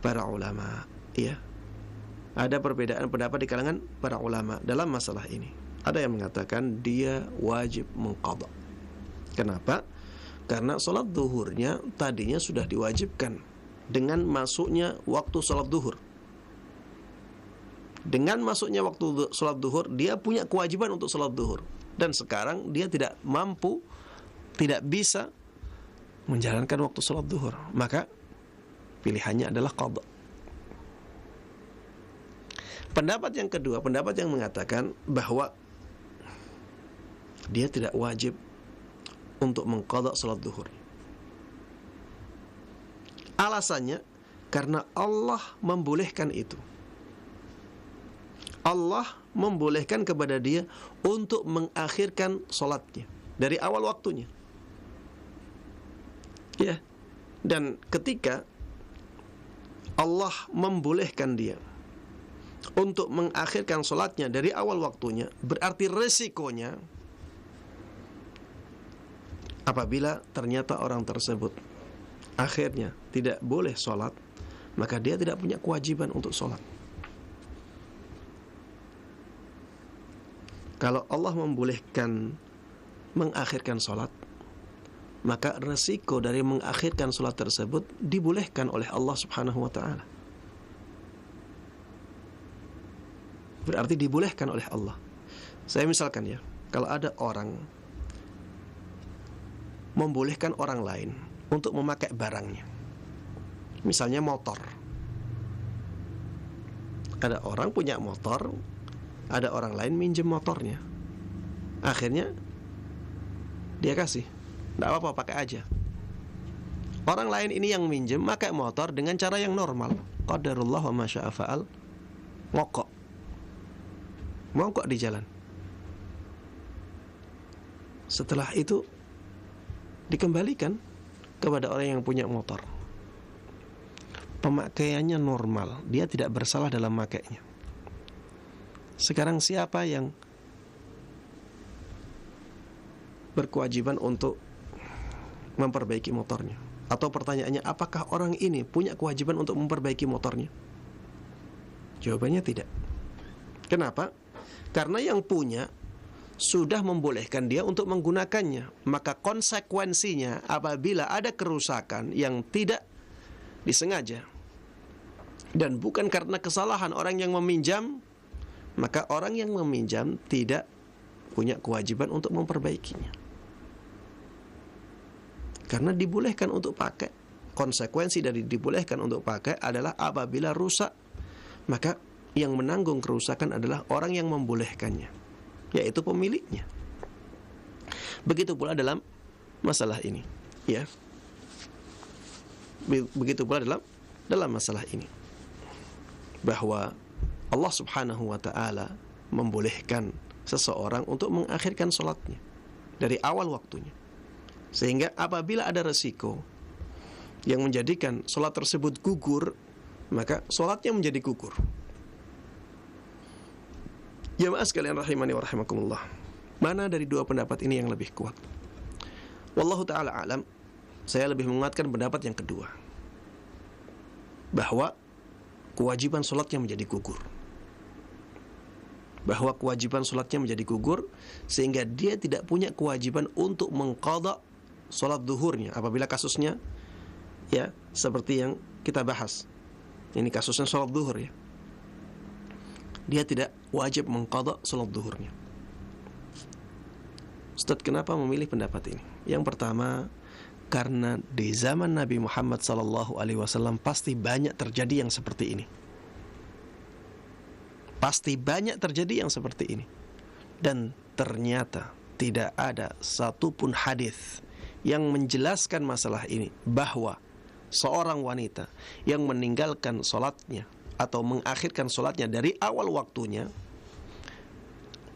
S1: para ulama. Ya, ada perbedaan pendapat di kalangan para ulama dalam masalah ini. Ada yang mengatakan dia wajib mengqadha. Kenapa? Karena sholat zuhurnya tadinya sudah diwajibkan dengan masuknya waktu sholat zuhur. Dengan masuknya waktu sholat zuhur, dia punya kewajiban untuk sholat zuhur, dan sekarang dia tidak mampu, tidak bisa menjalankan waktu sholat zuhur, maka pilihannya adalah qadha. Pendapat yang kedua, pendapat yang mengatakan bahwa dia tidak wajib untuk mengqadha sholat zuhur. Alasannya, karena Allah membolehkan itu. Allah membolehkan kepada dia untuk mengakhirkan sholatnya dari awal waktunya. Ya, dan ketika Allah membolehkan dia untuk mengakhirkan sholatnya dari awal waktunya, berarti resikonya apabila ternyata orang tersebut akhirnya tidak boleh sholat, maka dia tidak punya kewajiban untuk sholat. Kalau Allah membolehkan mengakhirkan sholat, maka resiko dari mengakhirkan sholat tersebut dibolehkan oleh Allah subhanahu wa ta'ala. Berarti dibolehkan oleh Allah. Saya misalkan ya, kalau ada orang membolehkan orang lain untuk memakai barangnya, misalnya motor. Ada orang punya motor, ada orang lain minjem motornya, akhirnya dia kasih, tidak apa-apa, pakai aja. Orang lain ini yang minjem pakai motor dengan cara yang normal, qadarullah wa ma syaa fa'al, mogok di jalan. Setelah itu dikembalikan kepada orang yang punya motor, pemakaiannya normal, dia tidak bersalah dalam makainya. Sekarang siapa yang berkewajiban untuk memperbaiki motornya? Atau pertanyaannya, apakah orang ini punya kewajiban untuk memperbaiki motornya? Jawabannya tidak. Kenapa? Karena yang punya sudah membolehkan dia untuk menggunakannya. Maka konsekuensinya apabila ada kerusakan yang tidak disengaja dan bukan karena kesalahan orang yang meminjam, maka orang yang meminjam tidak punya kewajiban untuk memperbaikinya, karena dibolehkan untuk pakai. Konsekuensi dari dibolehkan untuk pakai adalah apabila rusak, maka yang menanggung kerusakan adalah orang yang membolehkannya, yaitu pemiliknya. Begitu pula dalam masalah ini, ya. Begitu pula dalam dalam masalah ini, bahwa Allah subhanahu wa ta'ala membolehkan seseorang untuk mengakhirkan sholatnya dari awal waktunya, sehingga apabila ada resiko yang menjadikan sholat tersebut gugur, maka sholatnya menjadi gugur. Jamaah sekalian rahimani wa rahimakumullah, mana dari dua pendapat ini yang lebih kuat? Wallahu ta'ala alam, saya lebih menguatkan pendapat yang kedua, bahwa kewajiban sholatnya menjadi gugur. Bahwa kewajiban sholatnya menjadi gugur, sehingga dia tidak punya kewajiban untuk mengqadha sholat zuhurnya apabila kasusnya ya seperti yang kita bahas. Ini kasusnya sholat zuhur ya. Dia tidak wajib mengqadha sholat zuhurnya. Ustaz, kenapa memilih pendapat ini? Yang pertama, karena di zaman Nabi Muhammad SAW pasti banyak terjadi yang seperti ini. Pasti banyak terjadi yang seperti ini. Dan ternyata tidak ada satupun hadis yang menjelaskan masalah ini, bahwa seorang wanita yang meninggalkan sholatnya atau mengakhirkan sholatnya dari awal waktunya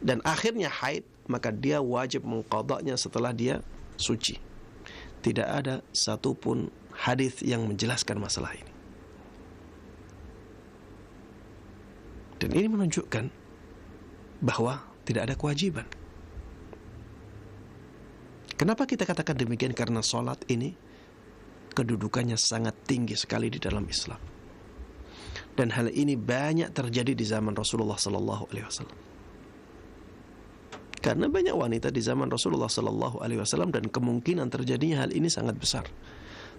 S1: dan akhirnya haid, maka dia wajib mengqadhanya setelah dia suci. Tidak ada satupun hadis yang menjelaskan masalah ini. Dan ini menunjukkan bahwa tidak ada kewajiban. Kenapa kita katakan demikian? Karena sholat ini kedudukannya sangat tinggi sekali di dalam Islam. Dan hal ini banyak terjadi di zaman Rasulullah SAW. Karena banyak wanita di zaman Rasulullah SAW, dan kemungkinan terjadinya hal ini sangat besar.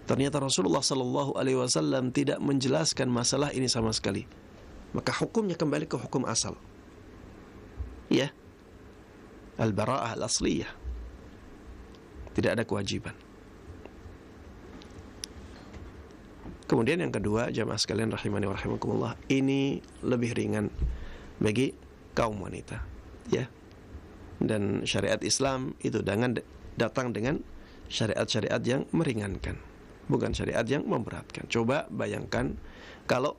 S1: Ternyata Rasulullah SAW tidak menjelaskan masalah ini sama sekali. Maka hukumnya kembali ke hukum asal. Ya, al-bara'ah al-asliyah. Tidak ada kewajiban. Kemudian yang kedua, jamaah sekalian rahimani wa rahimakumullah, ini lebih ringan bagi kaum wanita, ya. Dan syariat Islam itu datang dengan syariat-syariat yang meringankan, bukan syariat yang memberatkan. Coba bayangkan kalau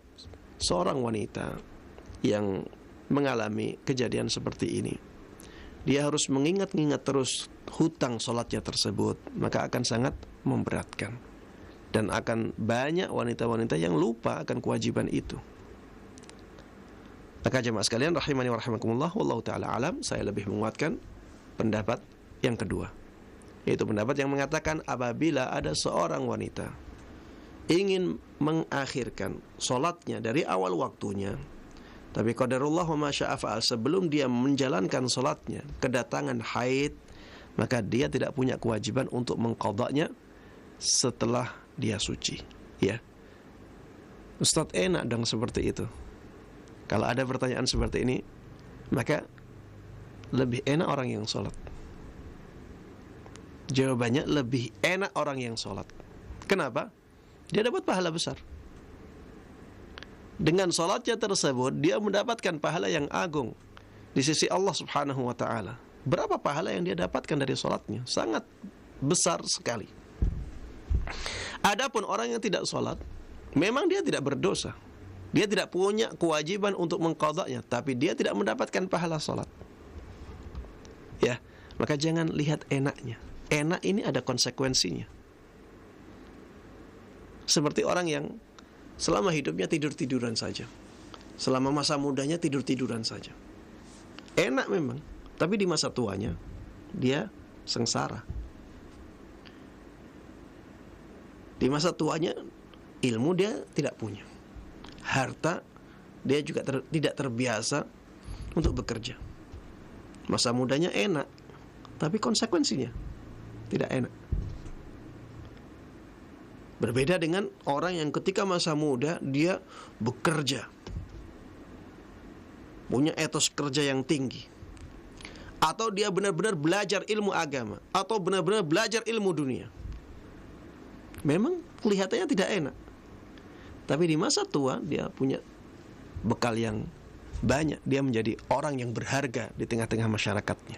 S1: seorang wanita yang mengalami kejadian seperti ini, dia harus mengingat-ingat terus hutang sholatnya tersebut, maka akan sangat memberatkan. Dan akan banyak wanita-wanita yang lupa akan kewajiban itu. Maka jemaah sekalian rahimani wa rahimakumullah, wallahu ta'ala alam, saya lebih menguatkan pendapat yang kedua, yaitu pendapat yang mengatakan apabila ada seorang wanita ingin mengakhirkan sholatnya dari awal waktunya, tapi qadarullah wa ma syaa fa'al, sebelum dia menjalankan sholatnya kedatangan haid, maka dia tidak punya kewajiban untuk mengqadhanya setelah dia suci. Ya, Ustaz, enak dong seperti itu. Kalau ada pertanyaan seperti ini, maka lebih enak orang yang sholat. Jawabannya lebih enak orang yang sholat. Kenapa? Dia dapat pahala besar. Dengan sholatnya tersebut, dia mendapatkan pahala yang agung di sisi Allah subhanahu wa ta'ala. Berapa pahala yang dia dapatkan dari sholatnya? Sangat besar sekali. Adapun orang yang tidak sholat, memang dia tidak berdosa, dia tidak punya kewajiban untuk mengqadhanya, tapi dia tidak mendapatkan pahala sholat. Ya, maka jangan lihat enaknya. Enak ini ada konsekuensinya. Seperti orang yang selama hidupnya tidur-tiduran saja, selama masa mudanya tidur-tiduran saja. Enak memang, tapi di masa tuanya dia sengsara. Di masa tuanya ilmu dia tidak punya, harta dia juga tidak terbiasa untuk bekerja. Masa mudanya enak, tapi konsekuensinya tidak enak. Berbeda dengan orang yang ketika masa muda dia bekerja, punya etos kerja yang tinggi, atau dia benar-benar belajar ilmu agama, atau benar-benar belajar ilmu dunia. Memang kelihatannya tidak enak, tapi di masa tua dia punya bekal yang banyak. Dia menjadi orang yang berharga di tengah-tengah masyarakatnya.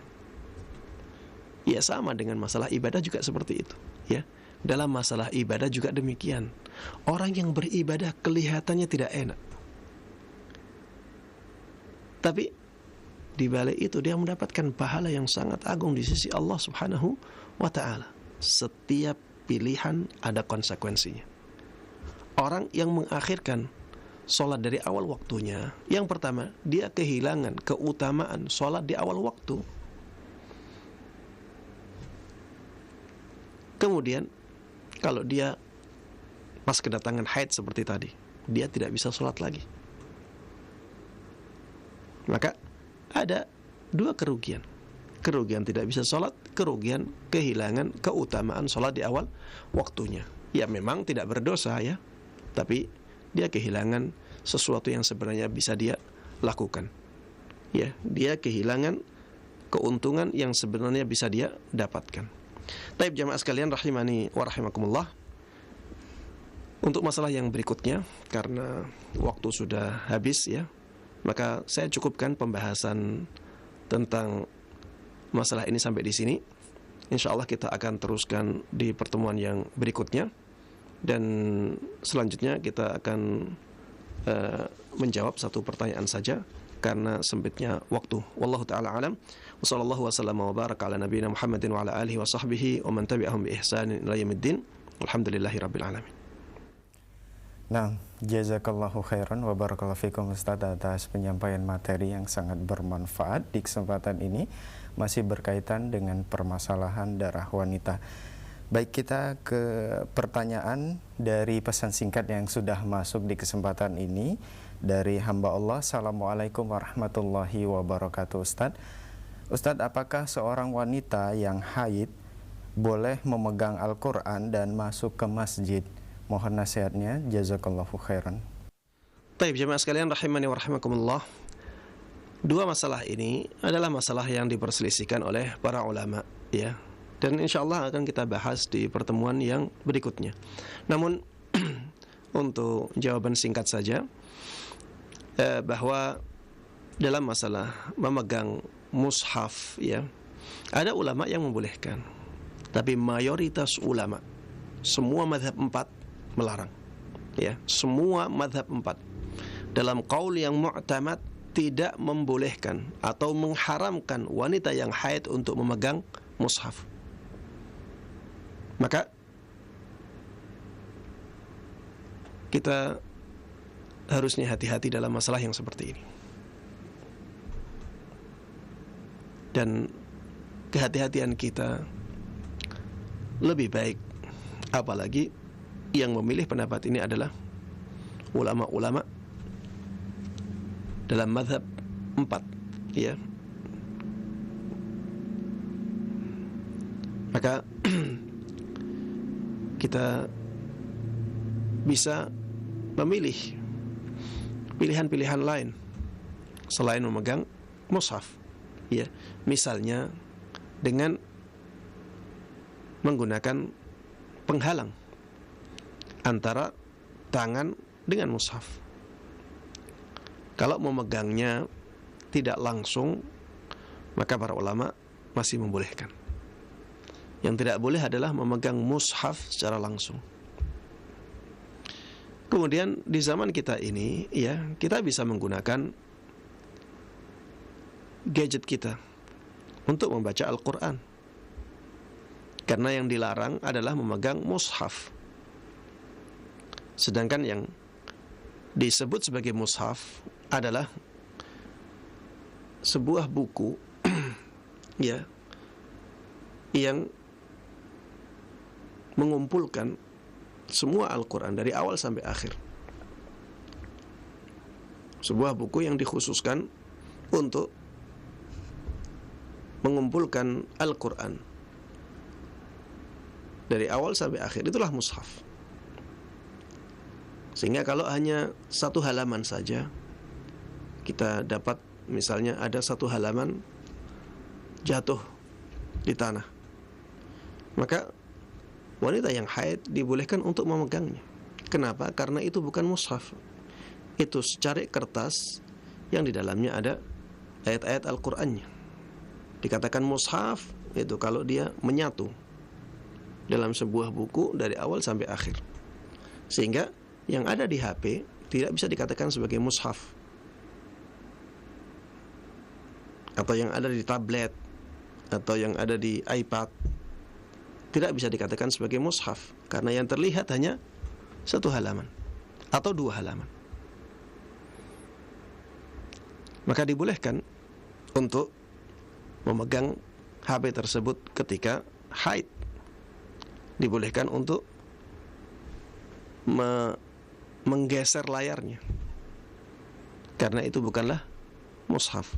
S1: Ya, sama dengan masalah ibadah juga seperti itu. Ya, dalam masalah ibadah juga demikian. Orang yang beribadah kelihatannya tidak enak, tapi di balik itu dia mendapatkan pahala yang sangat agung di sisi Allah Subhanahu wa ta'ala. Setiap pilihan ada konsekuensinya. Orang yang mengakhirkan sholat dari awal waktunya, yang pertama, dia kehilangan keutamaan sholat di awal waktu. Kemudian, kalau dia pas kedatangan haid seperti tadi, dia tidak bisa sholat lagi. Maka ada dua kerugian. Kerugian tidak bisa sholat, kerugian kehilangan keutamaan sholat di awal waktunya. Ya memang tidak berdosa ya, tapi dia kehilangan sesuatu yang sebenarnya bisa dia lakukan. Ya, dia kehilangan keuntungan yang sebenarnya bisa dia dapatkan. Taib jamaah sekalian rahimani wa rahimakumullah. Untuk masalah yang berikutnya, karena waktu sudah habis ya, maka saya cukupkan pembahasan tentang masalah ini sampai di sini. InsyaAllah kita akan teruskan di pertemuan yang berikutnya. Dan selanjutnya kita akan menjawab satu pertanyaan saja karena sempitnya waktu. Wallahu ta'ala alam. Wa sallallahu wa sallam wa baraka ala nabiyina Muhammadin wa ala alihi wa sahbihi wa man tabi'ahum bi ihsanin ila yaumiddin. Alhamdulillahi rabbil alamin.
S2: Nah, jazakallahu khairan wa barakallahu fikum Ustaz atas penyampaian materi yang sangat bermanfaat di kesempatan ini, masih berkaitan dengan permasalahan darah wanita. Baik, kita ke pertanyaan dari pesan singkat yang sudah masuk di kesempatan ini dari hamba Allah. Assalamualaikum warahmatullahi wabarakatuh. Ustaz, apakah seorang wanita yang haid boleh memegang Al-Quran dan masuk ke masjid? Mohon nasihatnya, jazakallahu khairan.
S1: Baik, jemaah sekalian rahimani wa rahimakumullah. Dua masalah ini adalah masalah yang diperselisihkan oleh para ulama ya. Dan insyaallah akan kita bahas di pertemuan yang berikutnya. Namun untuk jawaban singkat saja, bahwa dalam masalah memegang mushaf ya, ada ulama yang membolehkan. Tapi mayoritas ulama, semua mazhab 4 melarang ya, semua mazhab 4 dalam qaul yang mu'tamad tidak membolehkan atau mengharamkan wanita yang haid untuk memegang mushaf. Maka kita harusnya hati-hati dalam masalah yang seperti ini. Dan kehati-hatian kita lebih baik, apalagi yang memilih pendapat ini adalah ulama-ulama dalam mazhab 4 ya. Maka kita bisa memilih pilihan-pilihan lain selain memegang mushaf ya. Misalnya dengan menggunakan penghalang antara tangan dengan mushaf. Kalau memegangnya tidak langsung, maka para ulama masih membolehkan. Yang tidak boleh adalah memegang mushaf secara langsung. Kemudian di zaman kita ini ya, kita bisa menggunakan gadget kita untuk membaca Al-Quran. Karena yang dilarang adalah memegang mushaf. Sedangkan yang disebut sebagai mushaf adalah sebuah buku ya, yang mengumpulkan semua Al-Quran dari awal sampai akhir. Sebuah buku yang dikhususkan untuk mengumpulkan Al-Quran dari awal sampai akhir. Itulah mushaf. Sehingga kalau hanya satu halaman saja, kita dapat misalnya ada satu halaman jatuh di tanah, maka wanita yang haid dibolehkan untuk memegangnya. Kenapa? Karena itu bukan mushaf. Itu secari kertas yang di dalamnya ada ayat-ayat Al-Qur'annya. Dikatakan mushaf itu kalau dia menyatu dalam sebuah buku dari awal sampai akhir. Sehingga yang ada di HP tidak bisa dikatakan sebagai mushaf, atau yang ada di tablet, atau yang ada di iPad tidak bisa dikatakan sebagai mushaf, karena yang terlihat hanya satu halaman atau dua halaman. Maka dibolehkan untuk memegang HP tersebut ketika haid. Dibolehkan untuk menggeser layarnya, karena itu bukanlah mushaf.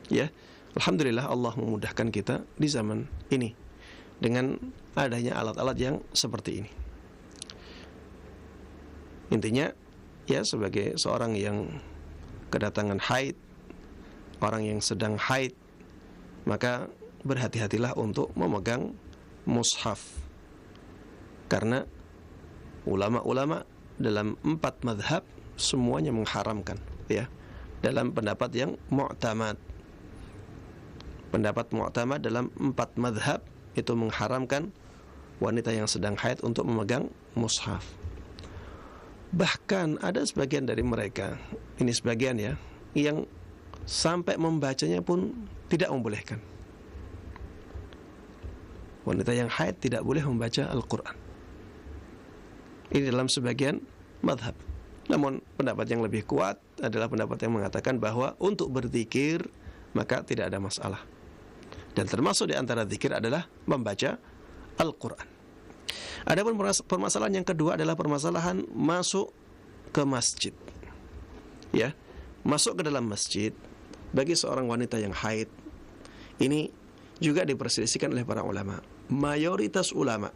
S1: Ya, alhamdulillah Allah memudahkan kita di zaman ini dengan adanya alat-alat yang seperti ini. Intinya, ya, sebagai seorang yang kedatangan haid, orang yang sedang haid, maka berhati-hatilah untuk memegang mushaf, karena ulama-ulama dalam 4 mazhab semuanya mengharamkan, ya, dalam pendapat yang mu'tamad. Pendapat mu'tamad dalam 4 mazhab itu mengharamkan wanita yang sedang haid untuk memegang mushaf. Bahkan ada sebagian dari mereka, ini sebagian ya, yang sampai membacanya pun tidak membolehkan. Wanita yang haid tidak boleh membaca Al-Quran. Ini dalam sebagian mazhab. Namun pendapat yang lebih kuat adalah pendapat yang mengatakan bahwa untuk berzikir maka tidak ada masalah. Dan termasuk di antara zikir adalah membaca Al-Quran. Adapun permasalahan yang kedua adalah permasalahan masuk ke masjid. Ya, masuk ke dalam masjid bagi seorang wanita yang haid ini juga diperselisihkan oleh para ulama. Mayoritas ulama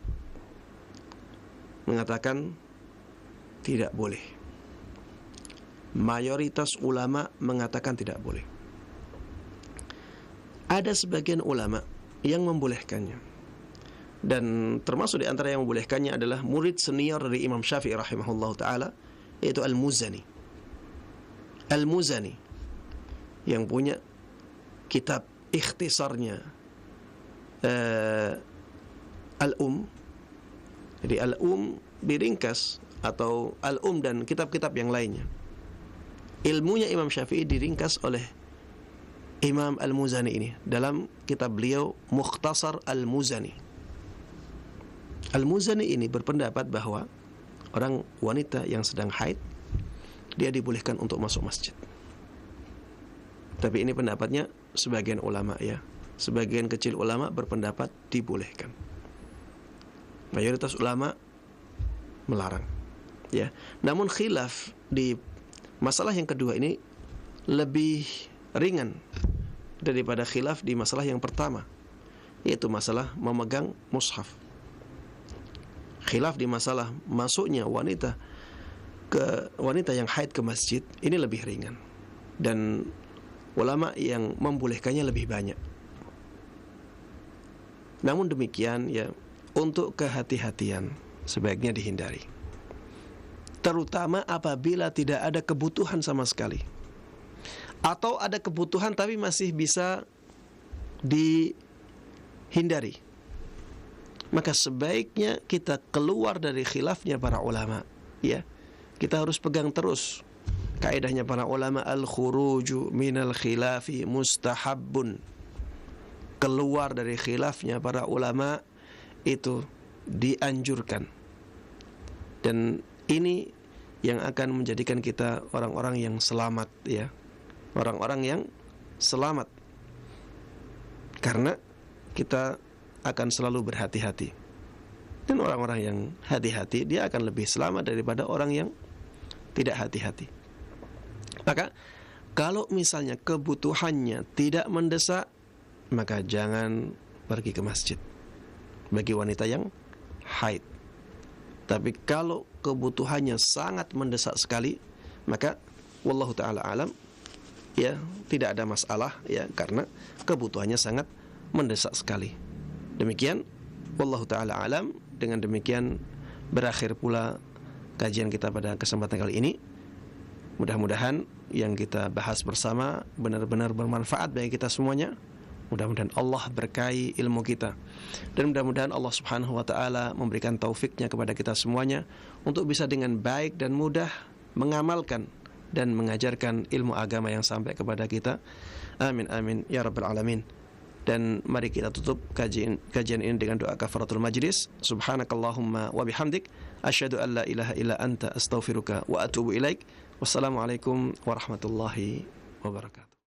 S1: mengatakan tidak boleh. Mayoritas ulama mengatakan tidak boleh. Ada sebagian ulama yang membolehkannya, dan termasuk di antara yang membolehkannya adalah murid senior dari Imam Syafi'i rahimahullah ta'ala, yaitu Al-Muzani. Al-Muzani yang punya kitab ikhtisarnya Al-Um. Jadi Al-Um diringkas, atau Al-Um dan kitab-kitab yang lainnya. Ilmunya Imam Syafi'i diringkas oleh Imam Al-Muzani ini dalam kitab beliau Mukhtasar Al-Muzani. Al-Muzani ini berpendapat bahwa orang wanita yang sedang haid dia dibolehkan untuk masuk masjid. Tapi ini pendapatnya sebagian ulama, ya. Sebagian kecil ulama berpendapat dibolehkan. Mayoritas ulama melarang, ya. Namun khilaf di masalah yang kedua ini lebih ringan daripada khilaf di masalah yang pertama, yaitu masalah memegang mushaf. Khilaf di masalah masuknya wanita yang haid ke masjid ini lebih ringan, dan ulama yang membolehkannya lebih banyak. Namun demikian, ya, untuk kehati-hatian sebaiknya dihindari, terutama apabila tidak ada kebutuhan sama sekali, atau ada kebutuhan tapi masih bisa dihindari. Maka sebaiknya kita keluar dari khilafnya para ulama, ya. Kita harus pegang terus kaidahnya para ulama, al-khuruju minal khilafi mustahabbun. Keluar dari khilafnya para ulama itu dianjurkan. Dan ini yang akan menjadikan kita orang-orang yang selamat, ya. Orang-orang yang selamat, karena kita akan selalu berhati-hati. Dan orang-orang yang hati-hati dia akan lebih selamat daripada orang yang tidak hati-hati. Maka kalau misalnya kebutuhannya tidak mendesak, maka jangan pergi ke masjid bagi wanita yang haid. Tapi kalau kebutuhannya sangat mendesak sekali, maka wallahu ta'ala alam, ya, tidak ada masalah, ya, karena kebutuhannya sangat mendesak sekali. Demikian wallahu ta'ala alam. Dengan demikian berakhir pula kajian kita pada kesempatan kali ini. Mudah-mudahan yang kita bahas bersama benar-benar bermanfaat bagi kita semuanya, Mudah-mudahan Allah berkahi ilmu kita, dan mudah-mudahan Allah Subhanahu wa taala memberikan taufiknya kepada kita semuanya untuk bisa dengan baik dan mudah mengamalkan dan mengajarkan ilmu agama yang sampai kepada kita. Amin amin ya rabbal alamin. Dan mari kita tutup kajian ini dengan doa kafaratul majlis. Subhanakallahumma wa bihamdik, asyhadu an la ilaha illa anta, astaghfiruka wa atubu ilaik. Wassalamualaikum warahmatullahi wabarakatuh.